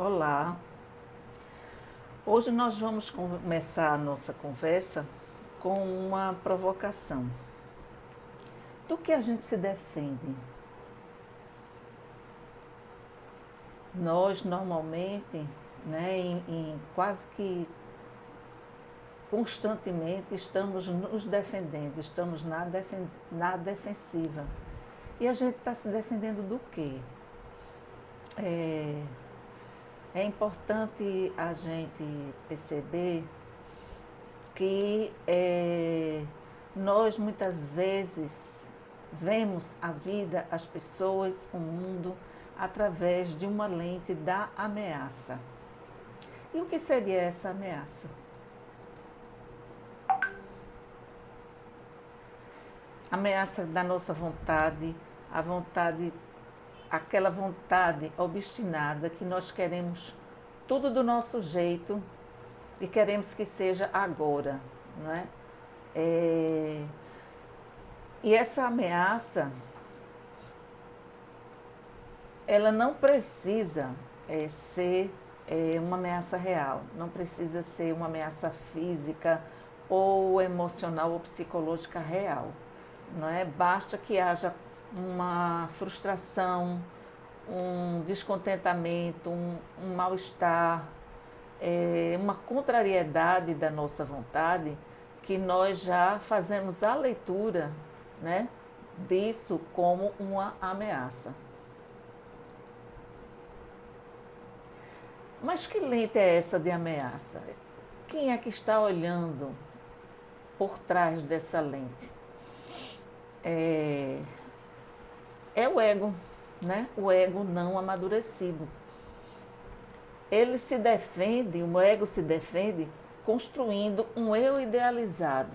Olá, hoje nós vamos começar a nossa conversa com uma provocação. Do que a gente se defende? Nós normalmente, em quase que constantemente estamos nos defendendo, estamos na defensiva. E a gente está se defendendo do quê? É importante a gente perceber que nós muitas vezes vemos a vida, as pessoas, o mundo, através de uma lente da ameaça. E o que seria essa ameaça? Ameaça da nossa vontade, a vontade, aquela vontade obstinada que nós queremos tudo do nosso jeito e queremos que seja agora, não é? E essa ameaça, ela não precisa ser uma ameaça real, não precisa ser uma ameaça física ou emocional ou psicológica real, não é? Basta que haja uma frustração, um descontentamento, um mal-estar, uma contrariedade da nossa vontade, que nós já fazemos a leitura, né, disso como uma ameaça. Mas que lente é essa de ameaça? Quem é que está olhando por trás dessa lente? É o ego, né? O ego não amadurecido. Ele se defende, o ego se defende construindo um eu idealizado,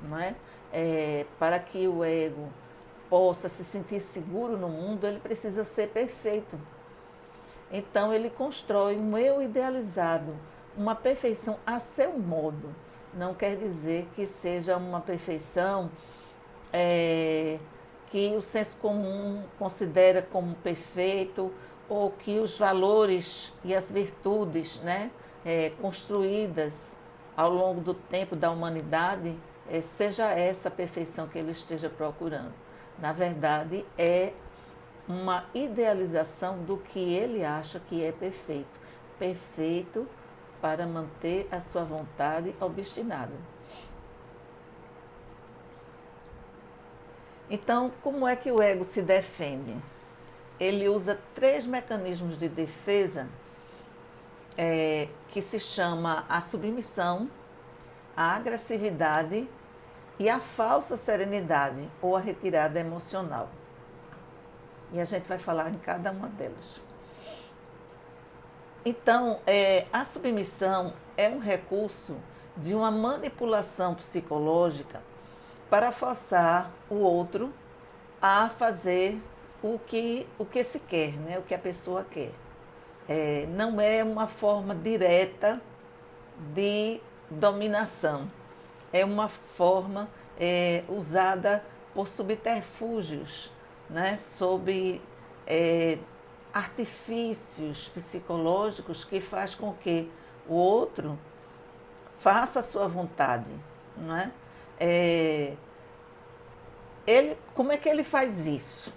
não é? Para que o ego possa se sentir seguro no mundo, ele precisa ser perfeito. Então ele constrói um eu idealizado, uma perfeição a seu modo. Não quer dizer que seja uma perfeição que o senso comum considera como perfeito, ou que os valores e as virtudes, né, construídas ao longo do tempo da humanidade, seja essa a perfeição que ele esteja procurando. Na verdade, é uma idealização do que ele acha que é perfeito. Perfeito para manter a sua vontade obstinada. Então, como é que o ego se defende? Ele usa 3 mecanismos de defesa que se chama a submissão, a agressividade e a falsa serenidade ou a retirada emocional. E a gente vai falar em cada uma delas. Então, a submissão é um recurso de uma manipulação psicológica para forçar o outro a fazer o que se quer, né? O que a pessoa quer. Não é uma forma direta de dominação, é uma forma usada por subterfúgios, né? Sob artifícios psicológicos que faz com que o outro faça a sua vontade, não é? Como é que ele faz isso?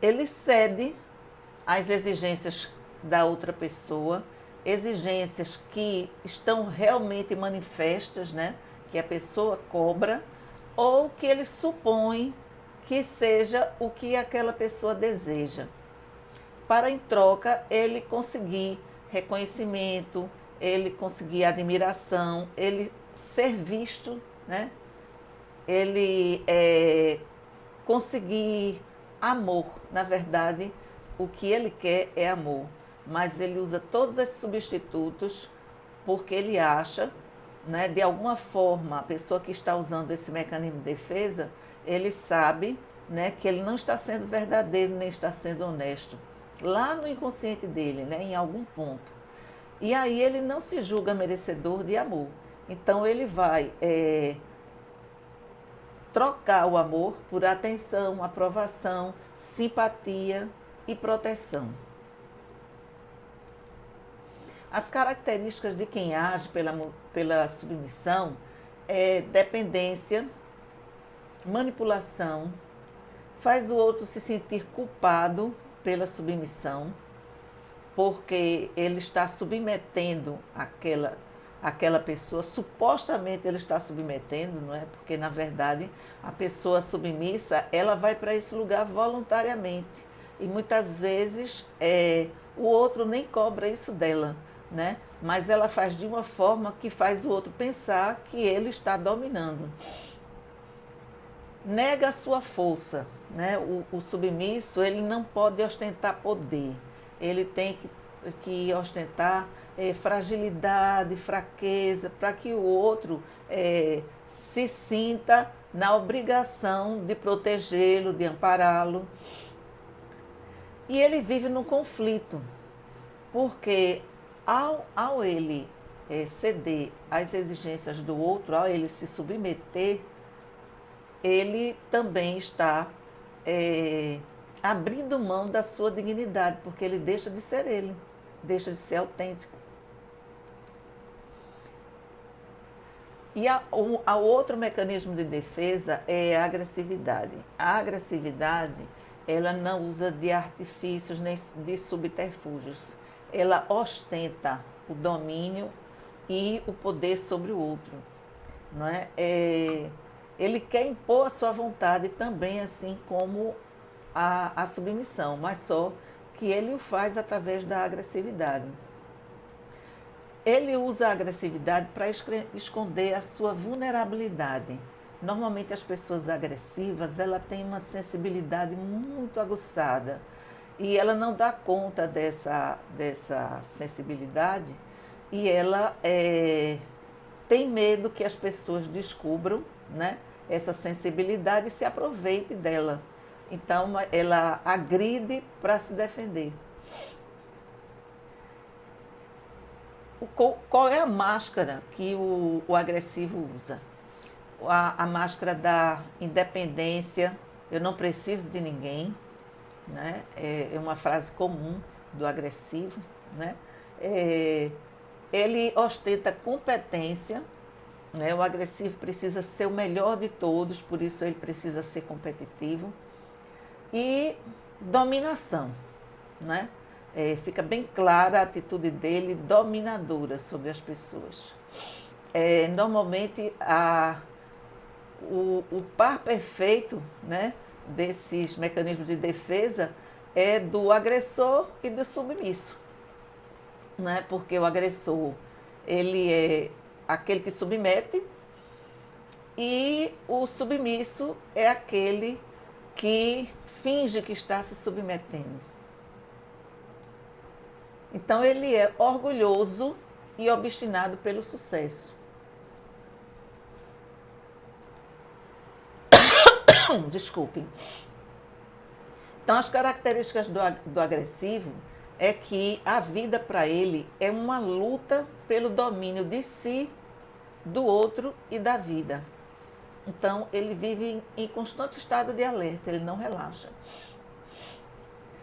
Ele cede às exigências da outra pessoa, exigências que estão realmente manifestas, né? Que a pessoa cobra, ou que ele supõe que seja o que aquela pessoa deseja, para em troca ele conseguir reconhecimento, ele conseguir admiração, ele ser visto, né? Ele conseguir amor. Na verdade, o que ele quer é amor, mas ele usa todos esses substitutos porque ele acha, né, de alguma forma, a pessoa que está usando esse mecanismo de defesa, ele sabe, né, que ele não está sendo verdadeiro nem está sendo honesto, lá no inconsciente dele, né, em algum ponto. E aí ele não se julga merecedor de amor. Então ele vai trocar o amor por atenção, aprovação, simpatia e proteção. As características de quem age pela submissão é dependência, manipulação, faz o outro se sentir culpado pela submissão, porque ele está submetendo aquela pessoa, supostamente ele está submetendo, não é? Porque, na verdade, a pessoa submissa, ela vai para esse lugar voluntariamente. E muitas vezes o outro nem cobra isso dela, né? Mas ela faz de uma forma que faz o outro pensar que ele está dominando. Nega a sua força, né? O submisso, ele não pode ostentar poder, ele tem que ostentar fragilidade, fraqueza, para que o outro se sinta na obrigação de protegê-lo, de ampará-lo. E ele vive num conflito, porque ao ele ceder às exigências do outro, ao ele se submeter, ele também está abrindo mão da sua dignidade, porque ele deixa de ser ele, deixa de ser autêntico. E o outro mecanismo de defesa é a agressividade. A agressividade, ela não usa de artifícios nem de subterfúgios. Ela ostenta o domínio e o poder sobre o outro, não é? Ele quer impor a sua vontade também, assim como a submissão, mas só que ele o faz através da agressividade. Ele usa a agressividade para esconder a sua vulnerabilidade. Normalmente as pessoas agressivas, ela tem uma sensibilidade muito aguçada e ela não dá conta dessa sensibilidade e ela tem medo que as pessoas descubram, né, essa sensibilidade e se aproveite dela. Então ela agride para se defender. Qual é a máscara que o agressivo usa? A máscara da independência, eu não preciso de ninguém, né? É uma frase comum do agressivo, né? Ele ostenta competência, né? O agressivo precisa ser o melhor de todos, por isso ele precisa ser competitivo. E dominação, né? Fica bem clara a atitude dele dominadora sobre as pessoas. Normalmente o par perfeito, né, desses mecanismos de defesa é do agressor e do submisso, né? Porque o agressor, ele é aquele que submete e o submisso é aquele que finge que está se submetendo. Então ele é orgulhoso e obstinado pelo sucesso. Desculpem. Então as características do agressivo é que a vida para ele é uma luta pelo domínio de si, do outro e da vida. Então ele vive em constante estado de alerta, ele não relaxa.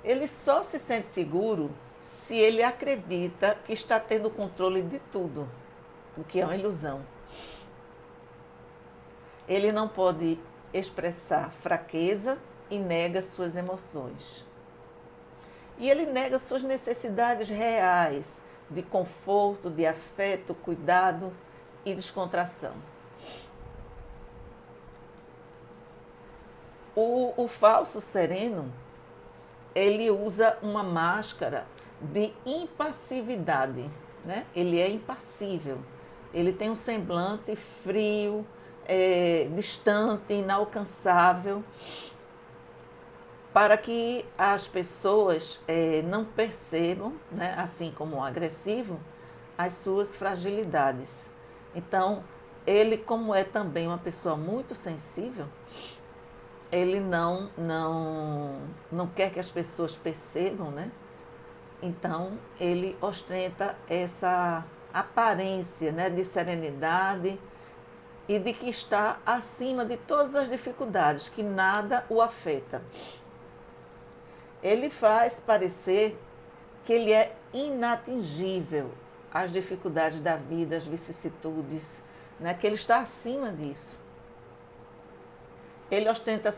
Ele só se sente seguro se ele acredita que está tendo controle de tudo, o que é uma ilusão. Ele não pode expressar fraqueza e nega suas emoções. E ele nega suas necessidades reais de conforto, de afeto, cuidado e descontração. O falso sereno, ele usa uma máscara de impassividade, né? Ele é impassível, ele tem um semblante frio, distante, inalcançável, para que as pessoas não percebam, né, assim como o agressivo, as suas fragilidades. Então, ele, como é também uma pessoa muito sensível, ele não quer que as pessoas percebam, né? Então, ele ostenta essa aparência, né, de serenidade e de que está acima de todas as dificuldades, que nada o afeta. Ele faz parecer que ele é inatingível, as dificuldades da vida, as vicissitudes, né? Que ele está acima disso. Ele ostenta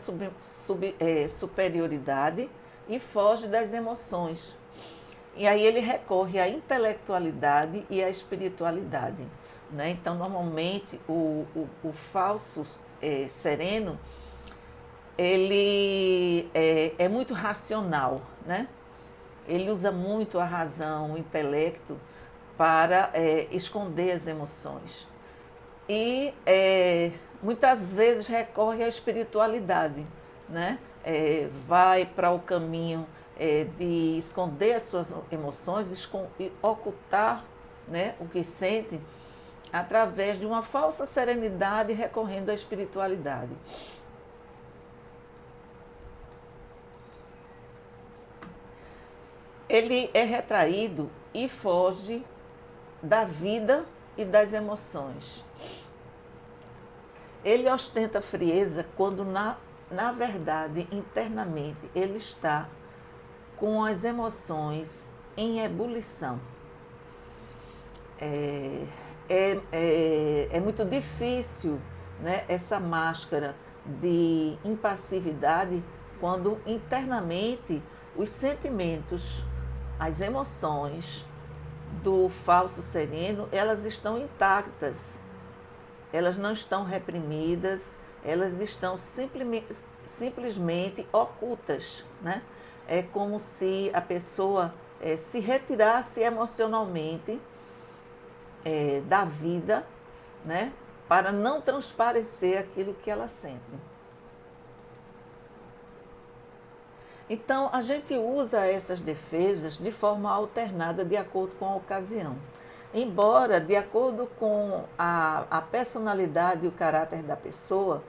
superioridade e foge das emoções. E aí ele recorre à intelectualidade e à espiritualidade, né? Então, normalmente, o falso sereno, ele é muito racional, né? Ele usa muito a razão, o intelecto, para esconder as emoções. E muitas vezes recorre à espiritualidade, né? Vai para o caminho de esconder as suas emoções e ocultar, né, o que sente através de uma falsa serenidade recorrendo à espiritualidade. Ele é retraído e foge da vida e das emoções. Ele ostenta frieza quando, na verdade, internamente, ele está com as emoções em ebulição. É muito difícil, né, essa máscara de impassividade quando internamente os sentimentos, as emoções do falso sereno, elas estão intactas, elas não estão reprimidas, elas estão simplesmente ocultas, né? É como se a pessoa se retirasse emocionalmente da vida, né? Para não transparecer aquilo que ela sente. Então, a gente usa essas defesas de forma alternada de acordo com a ocasião. Embora, de acordo com a personalidade e o caráter da pessoa,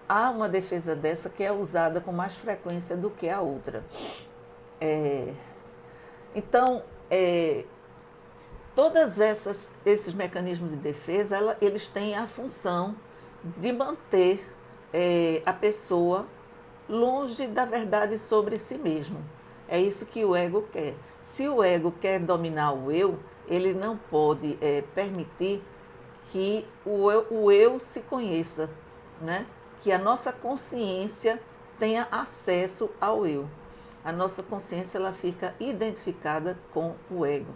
há uma defesa dessa que é usada com mais frequência do que a outra. Então, todos esses mecanismos de defesa, eles têm a função de manter a pessoa longe da verdade sobre si mesmo. É isso que o ego quer. Se o ego quer dominar o eu, ele não pode permitir que o eu se conheça, né? Que a nossa consciência tenha acesso ao eu. A nossa consciência, ela fica identificada com o ego.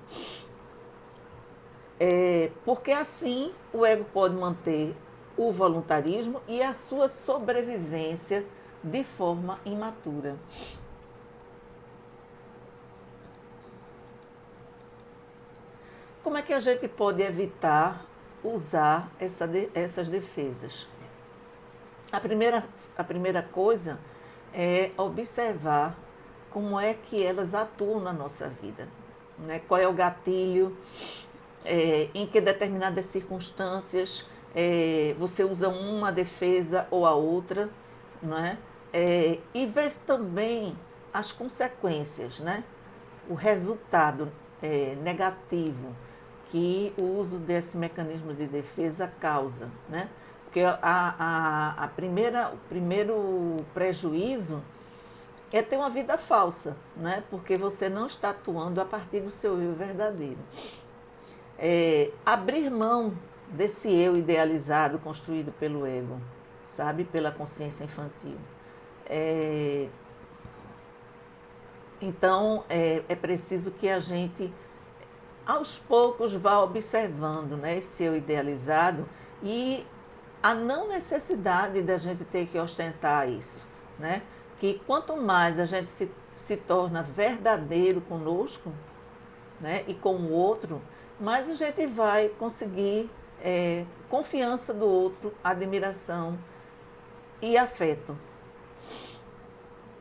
Porque assim o ego pode manter o voluntarismo e a sua sobrevivência de forma imatura. Como é que a gente pode evitar usar essas defesas? A primeira coisa é observar como é que elas atuam na nossa vida, né? Qual é o gatilho, em que determinadas circunstâncias você usa uma defesa ou a outra, não é? E ver também as consequências, né? O resultado negativo que o uso desse mecanismo de defesa causa, né? Porque o primeiro prejuízo é ter uma vida falsa, né? Porque você não está atuando a partir do seu eu verdadeiro. Abrir mão desse eu idealizado construído pelo ego, sabe? Pela consciência infantil. Então, é preciso que a gente, aos poucos, vá observando, né, esse eu idealizado e a não necessidade da gente ter que ostentar isso, né? Que quanto mais a gente se torna verdadeiro conosco, né, e com o outro, mais a gente vai conseguir confiança do outro, admiração e afeto.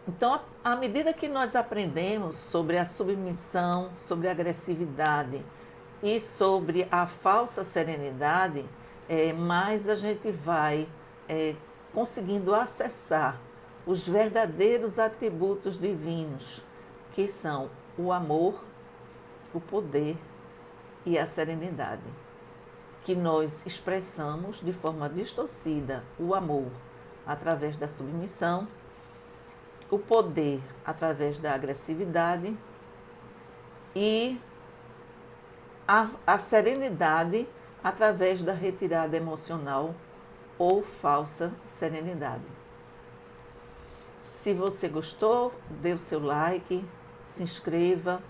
Então, à medida que nós aprendemos sobre a submissão, sobre a agressividade e sobre a falsa serenidade, mais a gente vai conseguindo acessar os verdadeiros atributos divinos, que são o amor, o poder e a serenidade, que nós expressamos de forma distorcida o amor através da submissão, o poder através da agressividade e a serenidade através da retirada emocional ou falsa serenidade. Se você gostou, dê o seu like, se inscreva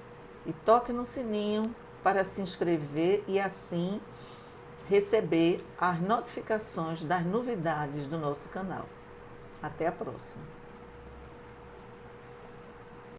e toque no sininho para se inscrever e assim receber as notificações das novidades do nosso canal. Até a próxima!